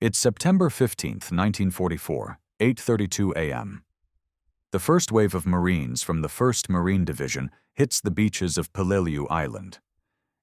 It's September 15th, 1944, 8:32 a.m. The first wave of Marines from the 1st Marine Division hits the beaches of Peleliu Island.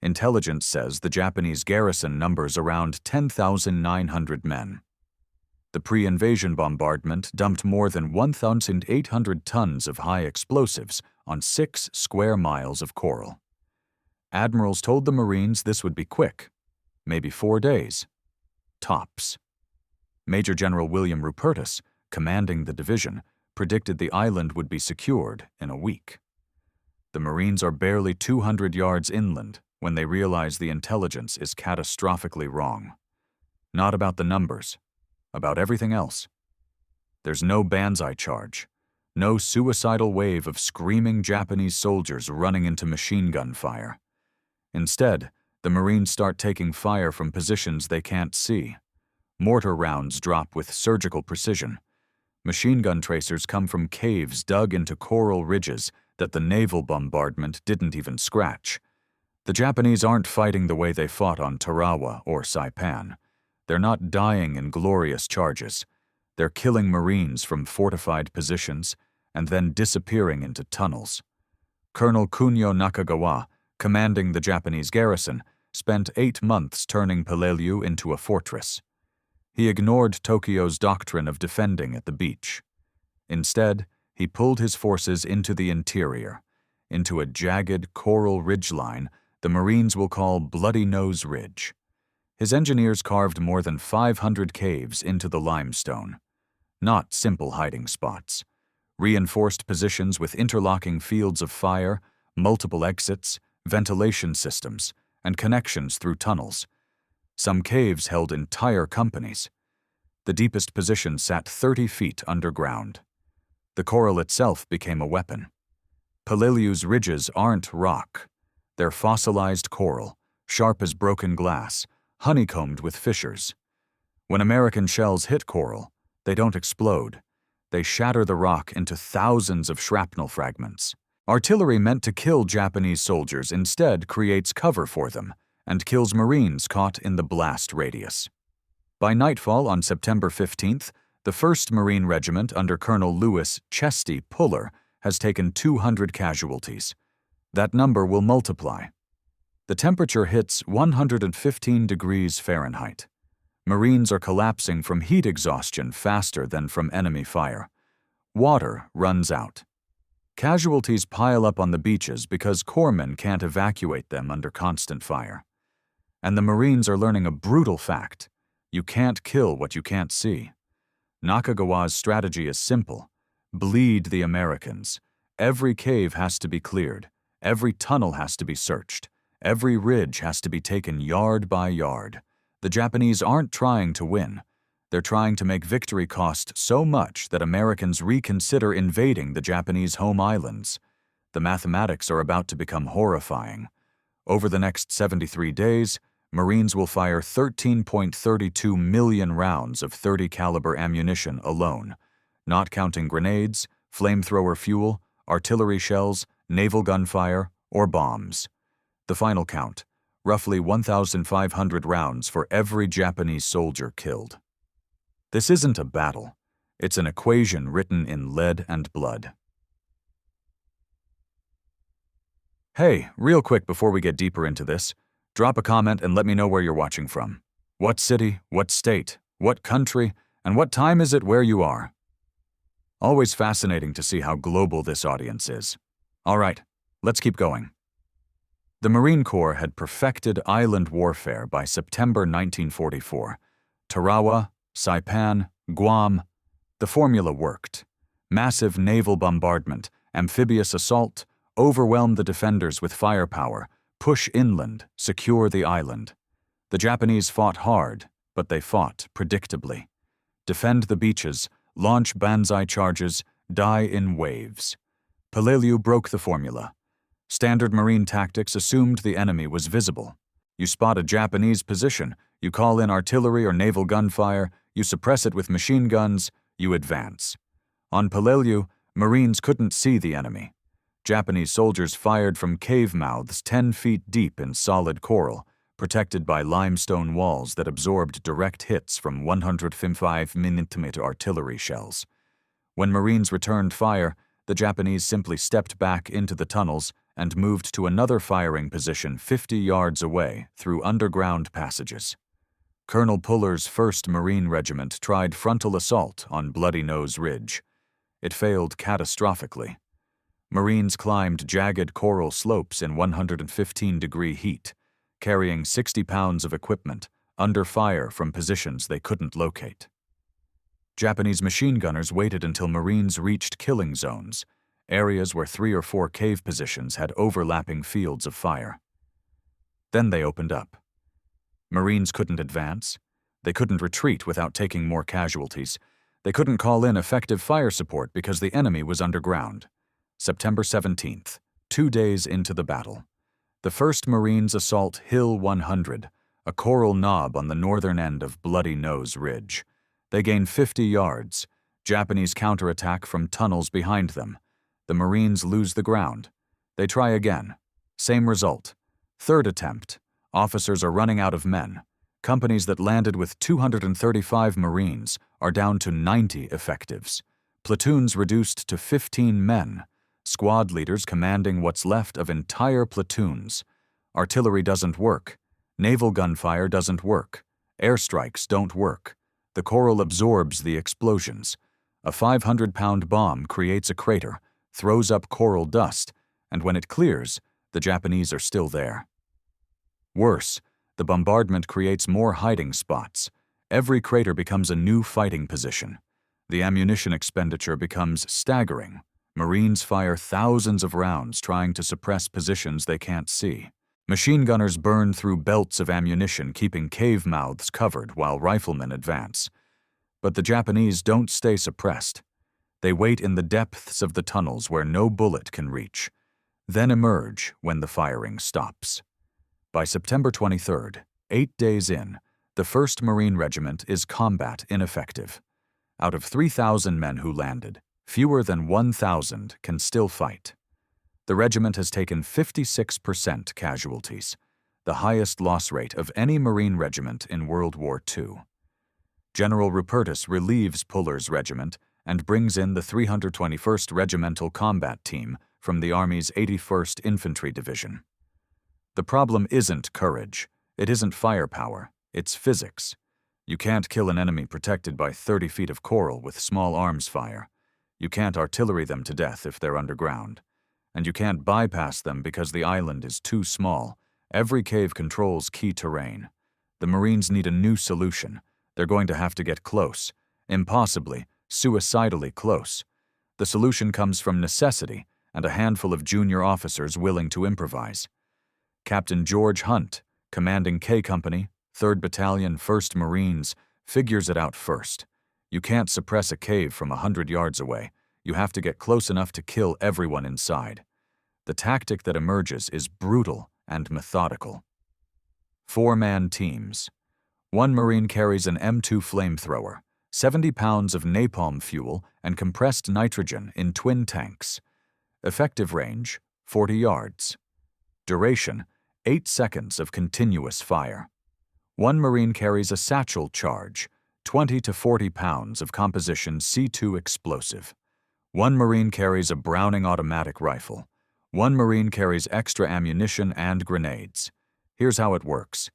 Intelligence says the Japanese garrison numbers around 10,900 men. The pre-invasion bombardment dumped more than 1,800 tons of high explosives on 6 square miles of coral. Admirals told the Marines this would be quick, maybe 4 days. Tops. Major General William Rupertus, commanding the division, predicted the island would be secured in a week. The Marines are barely 200 yards inland when they realize the intelligence is catastrophically wrong. Not about the numbers, about everything else. There's no banzai charge, no suicidal wave of screaming Japanese soldiers running into machine gun fire. Instead, the Marines start taking fire from positions they can't see. Mortar rounds drop with surgical precision. Machine gun tracers come from caves dug into coral ridges that the naval bombardment didn't even scratch. The Japanese aren't fighting the way they fought on Tarawa or Saipan. They're not dying in glorious charges. They're killing Marines from fortified positions and then disappearing into tunnels. Colonel Kunio Nakagawa, commanding the Japanese garrison, spent 8 months turning Peleliu into a fortress. He ignored Tokyo's doctrine of defending at the beach. Instead, he pulled his forces into the interior, into a jagged coral ridgeline the Marines will call Bloody Nose Ridge. His engineers carved more than 500 caves into the limestone. Not simple hiding spots. Reinforced positions with interlocking fields of fire, multiple exits, ventilation systems, and connections through tunnels. Some caves held entire companies. The deepest position sat 30 feet underground. The coral itself became a weapon. Peleliu's ridges aren't rock. They're fossilized coral, sharp as broken glass, honeycombed with fissures. When American shells hit coral, they don't explode. They shatter the rock into thousands of shrapnel fragments. Artillery meant to kill Japanese soldiers instead creates cover for them and kills Marines caught in the blast radius. By nightfall on September 15th, the 1st Marine Regiment under Colonel Louis Chesty Puller has taken 200 casualties. That number will multiply. The temperature hits 115 degrees Fahrenheit. Marines are collapsing from heat exhaustion faster than from enemy fire. Water runs out. Casualties pile up on the beaches because corpsmen can't evacuate them under constant fire. And the Marines are learning a brutal fact: you can't kill what you can't see. Nakagawa's strategy is simple: bleed the Americans. Every cave has to be cleared. Every tunnel has to be searched. Every ridge has to be taken yard by yard. The Japanese aren't trying to win. They're trying to make victory cost so much that Americans reconsider invading the Japanese home islands. The mathematics are about to become horrifying. Over the next 73 days, Marines will fire 13.32 million rounds of .30 caliber ammunition alone, not counting grenades, flamethrower fuel, artillery shells, naval gunfire, or bombs. The final count: roughly 1,500 rounds for every Japanese soldier killed. This isn't a battle. It's an equation written in lead and blood. Hey, real quick before we get deeper into this, drop a comment and let me know where you're watching from. What city, what state, what country, and what time is it where you are? Always fascinating to see how global this audience is. All right, let's keep going. The Marine Corps had perfected island warfare by September 1944. Tarawa, Saipan, Guam. The formula worked. Massive naval bombardment, amphibious assault, overwhelm the defenders with firepower, push inland, secure the island. The Japanese fought hard, but they fought predictably. Defend the beaches, launch banzai charges, die in waves. Peleliu broke the formula. Standard Marine tactics assumed the enemy was visible. You spot a Japanese position, you call in artillery or naval gunfire, you suppress it with machine guns, you advance. On Peleliu, Marines couldn't see the enemy. Japanese soldiers fired from cave mouths 10 feet deep in solid coral, protected by limestone walls that absorbed direct hits from 155mm artillery shells. When Marines returned fire, the Japanese simply stepped back into the tunnels and moved to another firing position 50 yards away through underground passages. Colonel Puller's 1st Marine Regiment tried frontal assault on Bloody Nose Ridge. It failed catastrophically. Marines climbed jagged coral slopes in 115-degree heat, carrying 60 pounds of equipment under fire from positions they couldn't locate. Japanese machine gunners waited until Marines reached killing zones, areas where 3 or 4 cave positions had overlapping fields of fire. Then they opened up. Marines couldn't advance. They couldn't retreat without taking more casualties. They couldn't call in effective fire support because the enemy was underground. September 17th, 2 days into the battle. The 1st Marines assault Hill 100, a coral knob on the northern end of Bloody Nose Ridge. They gain 50 yards. Japanese counterattack from tunnels behind them. The Marines lose the ground. They try again. Same result. 3rd attempt. Officers are running out of men. Companies that landed with 235 Marines are down to 90 effectives. Platoons reduced to 15 men. Squad leaders commanding what's left of entire platoons. Artillery doesn't work. Naval gunfire doesn't work. Airstrikes don't work. The coral absorbs the explosions. A 500-pound bomb creates a crater, throws up coral dust, and when it clears, the Japanese are still there. Worse, the bombardment creates more hiding spots. Every crater becomes a new fighting position. The ammunition expenditure becomes staggering. Marines fire thousands of rounds trying to suppress positions they can't see. Machine gunners burn through belts of ammunition, keeping cave mouths covered while riflemen advance. But the Japanese don't stay suppressed. They wait in the depths of the tunnels where no bullet can reach, then emerge when the firing stops. By September 23rd, 8 days in, the 1st Marine Regiment is combat ineffective. Out of 3,000 men who landed, fewer than 1,000 can still fight. The regiment has taken 56% casualties, the highest loss rate of any Marine regiment in World War II. General Rupertus relieves Puller's regiment and brings in the 321st Regimental Combat Team from the Army's 81st Infantry Division. The problem isn't courage, it isn't firepower, it's physics. You can't kill an enemy protected by 30 feet of coral with small arms fire. You can't artillery them to death if they're underground. And you can't bypass them because the island is too small. Every cave controls key terrain. The Marines need a new solution. They're going to have to get close. Impossibly, suicidally close. The solution comes from necessity and a handful of junior officers willing to improvise. Captain George Hunt, commanding K Company, 3rd Battalion, 1st Marines, figures it out first. You can't suppress a cave from 100 yards away. You have to get close enough to kill everyone inside. The tactic that emerges is brutal and methodical. 4-man teams. 1 Marine carries an M2 flamethrower, 70 pounds of napalm fuel, and compressed nitrogen in twin tanks. Effective range, 40 yards. Duration, 8 seconds of continuous fire. 1 Marine carries a satchel charge, 20 to 40 pounds of composition C2 explosive. 1 Marine carries a Browning automatic rifle. 1 Marine carries extra ammunition and grenades. Here's how it works.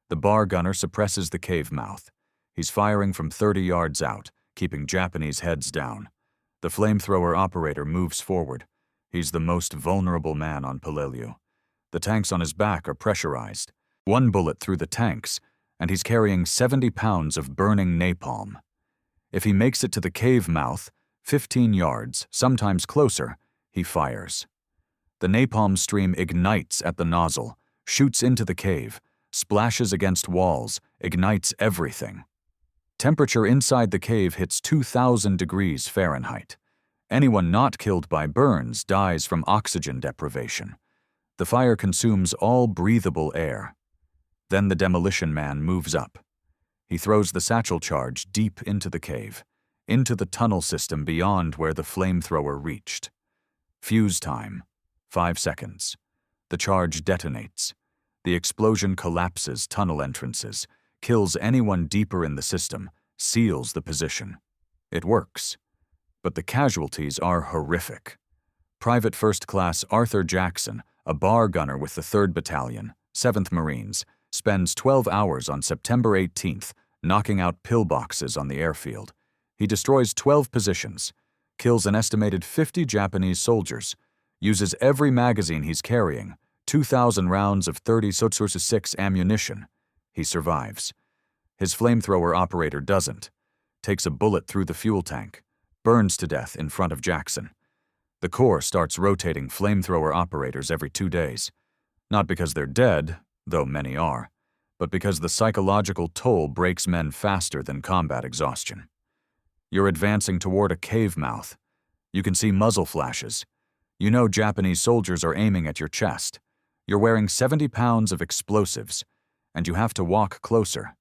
The bar gunner suppresses the cave mouth. He's firing from 30 yards out, keeping Japanese heads down. The flamethrower operator moves forward. He's the most vulnerable man on Peleliu. The tanks on his back are pressurized. 1 bullet through the tanks, and he's carrying 70 pounds of burning napalm. If he makes it to the cave mouth, 15 yards, sometimes closer, he fires. The napalm stream ignites at the nozzle, shoots into the cave, splashes against walls, ignites everything. Temperature inside the cave hits 2,000 degrees Fahrenheit. Anyone not killed by burns dies from oxygen deprivation. The fire consumes all breathable air. Then the demolition man moves up. He throws the satchel charge deep into the cave, into the tunnel system beyond where the flamethrower reached. Fuse time, 5 seconds. The charge detonates. The explosion collapses tunnel entrances, kills anyone deeper in the system, seals the position. It works. But the casualties are horrific. Private First Class Arthur Jackson, a bar gunner with the 3rd Battalion, 7th Marines, spends 12 hours on September 18th knocking out pillboxes on the airfield. He destroys 12 positions, kills an estimated 50 Japanese soldiers, uses every magazine he's carrying, 2,000 rounds of 30-6 ammunition. He survives. His flamethrower operator doesn't, takes a bullet through the fuel tank, burns to death in front of Jackson. The Corps starts rotating flamethrower operators every 2 days, not because they're dead, though many are, but because the psychological toll breaks men faster than combat exhaustion. You're advancing toward a cave mouth. You can see muzzle flashes. You know Japanese soldiers are aiming at your chest. You're wearing 70 pounds of explosives, and you have to walk closer.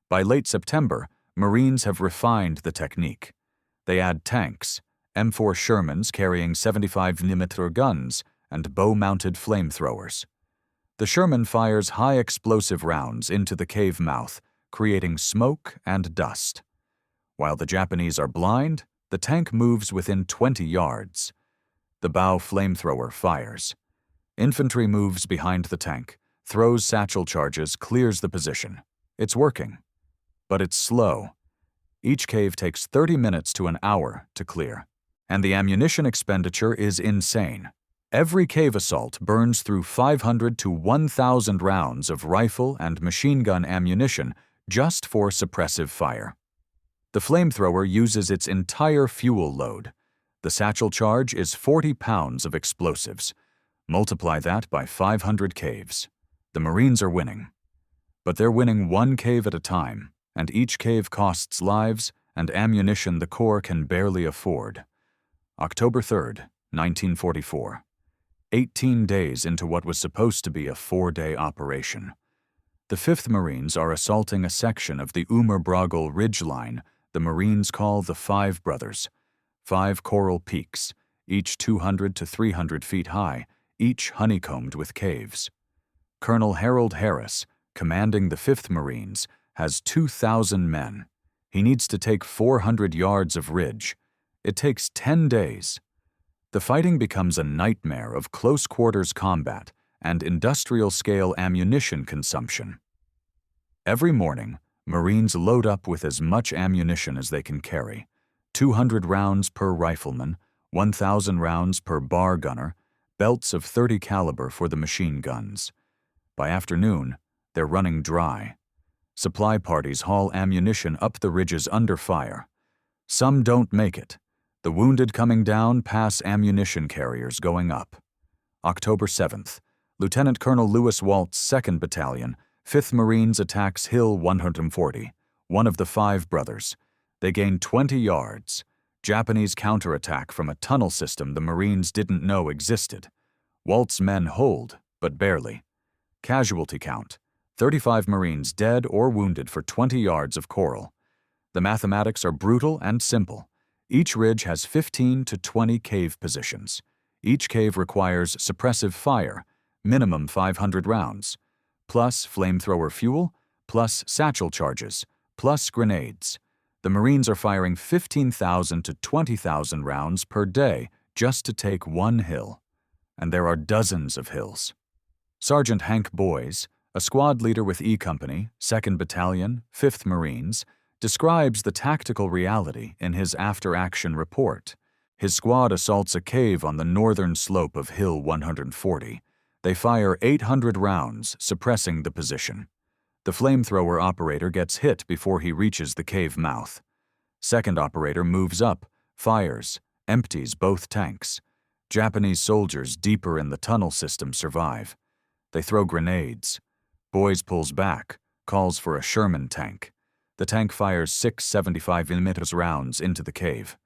By late September, Marines have refined the technique. They add tanks, M4 Shermans carrying 75mm guns, and bow-mounted flamethrowers. The Sherman fires high explosive rounds into the cave mouth, creating smoke and dust. While the Japanese are blind, the tank moves within 20 yards. The bow flamethrower fires. Infantry moves behind the tank, throws satchel charges, clears the position. It's working. But it's slow. Each cave takes 30 minutes to an hour to clear. And the ammunition expenditure is insane. Every cave assault burns through 500 to 1,000 rounds of rifle and machine gun ammunition just for suppressive fire. The flamethrower uses its entire fuel load. The satchel charge is 40 pounds of explosives. Multiply that by 500 caves. The Marines are winning. But they're winning one cave at a time, and each cave costs lives and ammunition the Corps can barely afford. October 3rd, 1944. 18 days into what was supposed to be a 4-day operation. The 5th Marines are assaulting a section of the Umer-Brogel ridgeline the Marines call the Five Brothers. 5 coral peaks, each 200 to 300 feet high, each honeycombed with caves. Colonel Harold Harris, commanding the 5th Marines, has 2,000 men. He needs to take 400 yards of ridge. It takes 10 days. The fighting becomes a nightmare of close-quarters combat and industrial-scale ammunition consumption. Every morning, Marines load up with as much ammunition as they can carry, 200 rounds per rifleman, 1,000 rounds per bar gunner, belts of .30 caliber for the machine guns. By afternoon, they're running dry. Supply parties haul ammunition up the ridges under fire. Some don't make it. The wounded coming down pass ammunition carriers going up. October 7th, Lieutenant Colonel Lewis Walt's 2nd Battalion, 5th Marines attacks Hill 140, one of the Five Brothers. They gain 20 yards. Japanese counterattack from a tunnel system the Marines didn't know existed. Walt's men hold, but barely. Casualty count: 35 Marines dead or wounded for 20 yards of coral. The mathematics are brutal and simple. Each ridge has 15 to 20 cave positions. Each cave requires suppressive fire, minimum 500 rounds, plus flamethrower fuel, plus satchel charges, plus grenades. The Marines are firing 15,000 to 20,000 rounds per day just to take one hill. And there are dozens of hills. Sergeant Hank Boys, a squad leader with E Company, 2nd Battalion, 5th Marines, describes the tactical reality in his after-action report. His squad assaults a cave on the northern slope of Hill 140. They fire 800 rounds, suppressing the position. The flamethrower operator gets hit before he reaches the cave mouth. Second operator moves up, fires, empties both tanks. Japanese soldiers deeper in the tunnel system survive. They throw grenades. Boys pulls back, calls for a Sherman tank. The tank fires 6 75mm rounds into the cave.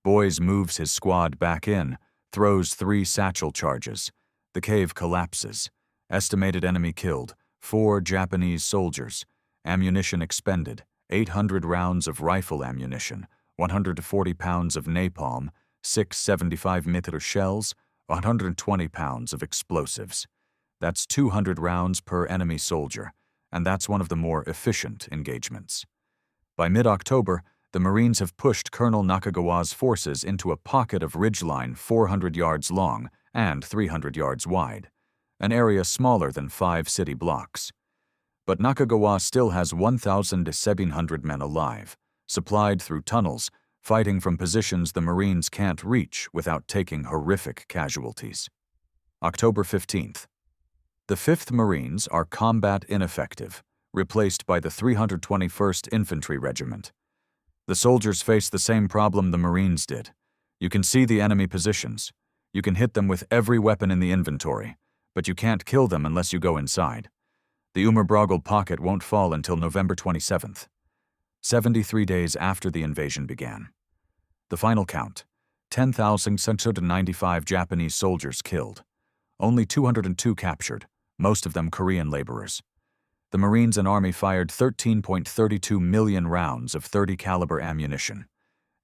Boys moves his squad back in, throws 3 satchel charges. The cave collapses. Estimated enemy killed: 4 Japanese soldiers. Ammunition expended: 800 rounds of rifle ammunition, 140 pounds of napalm, 6 75mm shells, 120 pounds of explosives. That's 200 rounds per enemy soldier, and that's one of the more efficient engagements. By mid-October, the Marines have pushed Colonel Nakagawa's forces into a pocket of ridgeline 400 yards long and 300 yards wide, an area smaller than 5 city blocks. But Nakagawa still has 1,000 to 700 men alive, supplied through tunnels, fighting from positions the Marines can't reach without taking horrific casualties. October 15th. The 5th Marines are combat ineffective, replaced by the 321st Infantry Regiment. The soldiers face the same problem the Marines did. You can see the enemy positions. You can hit them with every weapon in the inventory, but you can't kill them unless you go inside. The Ummerbrogel pocket won't fall until November 27th, 73 days after the invasion began. The final count: 10,695 Japanese soldiers killed, only 202 captured, most of them Korean laborers. The Marines and Army fired 13.32 million rounds of 30 caliber ammunition.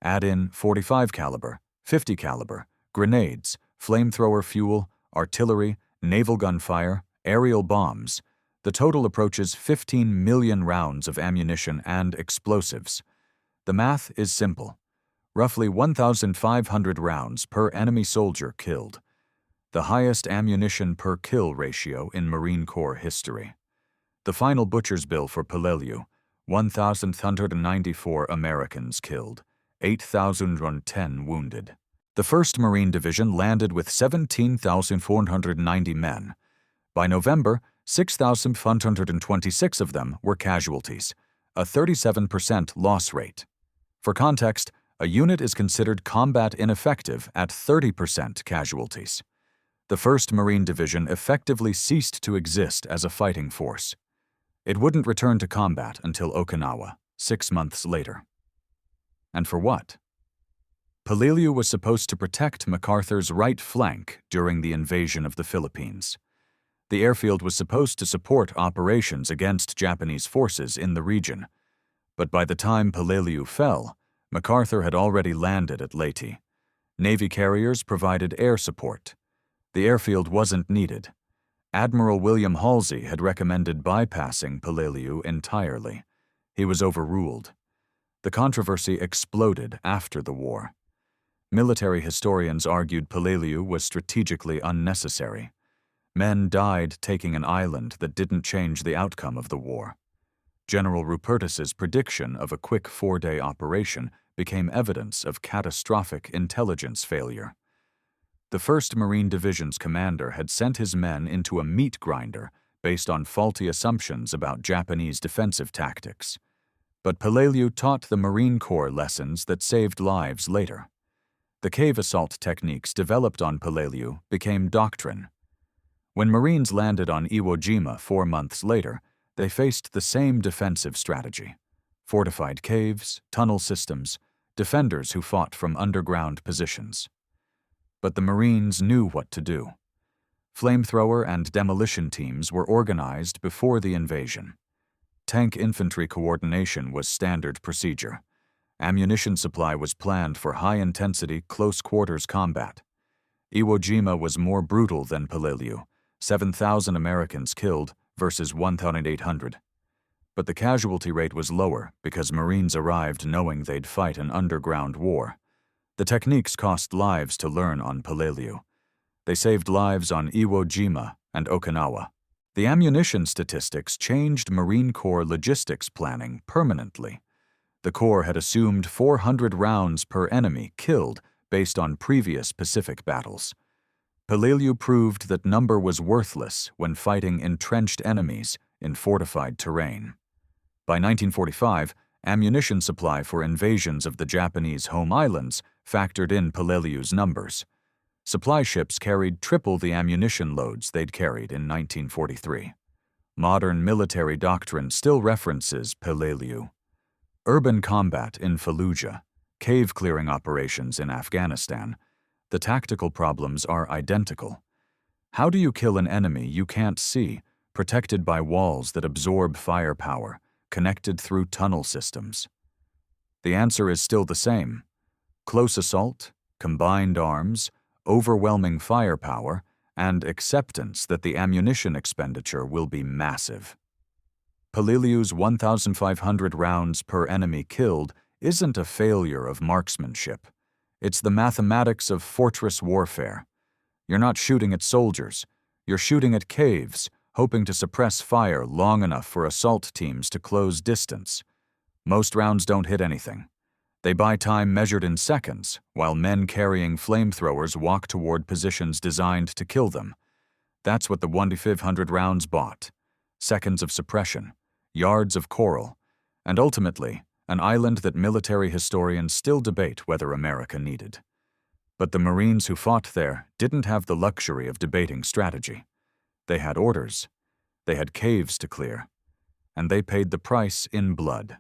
Add in 45 caliber, 50 caliber, grenades, flamethrower fuel, artillery, naval gunfire, aerial bombs. The total approaches 15 million rounds of ammunition and explosives. The math is simple. Roughly 1,500 rounds per enemy soldier killed. The highest ammunition per kill ratio in Marine Corps history. The final butcher's bill for Peleliu: 1,194 Americans killed, 8,010 wounded. The 1st Marine Division landed with 17,490 men. By November, 6,526 of them were casualties, a 37% loss rate. For context, a unit is considered combat ineffective at 30% casualties. The 1st Marine Division effectively ceased to exist as a fighting force. It wouldn't return to combat until Okinawa, 6 months later. And for what? Peleliu was supposed to protect MacArthur's right flank during the invasion of the Philippines. The airfield was supposed to support operations against Japanese forces in the region. But by the time Peleliu fell, MacArthur had already landed at Leyte. Navy carriers provided air support. The airfield wasn't needed. Admiral William Halsey had recommended bypassing Peleliu entirely. He was overruled. The controversy exploded after the war. Military historians argued Peleliu was strategically unnecessary. Men died taking an island that didn't change the outcome of the war. General Rupertus's prediction of a quick 4-day operation became evidence of catastrophic intelligence failure. The 1st Marine Division's commander had sent his men into a meat grinder based on faulty assumptions about Japanese defensive tactics. But Peleliu taught the Marine Corps lessons that saved lives later. The cave assault techniques developed on Peleliu became doctrine. When Marines landed on Iwo Jima 4 months later, they faced the same defensive strategy: fortified caves, tunnel systems, defenders who fought from underground positions. But the Marines knew what to do. Flamethrower and demolition teams were organized before the invasion. Tank infantry coordination was standard procedure. Ammunition supply was planned for high-intensity, close-quarters combat. Iwo Jima was more brutal than Peleliu: 7,000 Americans killed versus 1,800. But the casualty rate was lower because Marines arrived knowing they'd fight an underground war. The techniques cost lives to learn on Peleliu. They saved lives on Iwo Jima and Okinawa. The ammunition statistics changed Marine Corps logistics planning permanently. The Corps had assumed 400 rounds per enemy killed based on previous Pacific battles. Peleliu proved that number was worthless when fighting entrenched enemies in fortified terrain. By 1945, ammunition supply for invasions of the Japanese home islands factored in Peleliu's numbers. Supply ships carried triple the ammunition loads they'd carried in 1943. Modern military doctrine still references Peleliu. Urban combat in Fallujah, cave-clearing operations in Afghanistan, the tactical problems are identical. How do you kill an enemy you can't see, protected by walls that absorb firepower, connected through tunnel systems? The answer is still the same: close assault, combined arms, overwhelming firepower, and acceptance that the ammunition expenditure will be massive. Peleliu's 1,500 rounds per enemy killed isn't a failure of marksmanship. It's the mathematics of fortress warfare. You're not shooting at soldiers. You're shooting at caves, hoping to suppress fire long enough for assault teams to close distance. Most rounds don't hit anything. They buy time measured in seconds, while men carrying flamethrowers walk toward positions designed to kill them. That's what the 1,500 rounds bought. Seconds of suppression, yards of coral, and ultimately, an island that military historians still debate whether America needed. But the Marines who fought there didn't have the luxury of debating strategy. They had orders, they had caves to clear, and they paid the price in blood.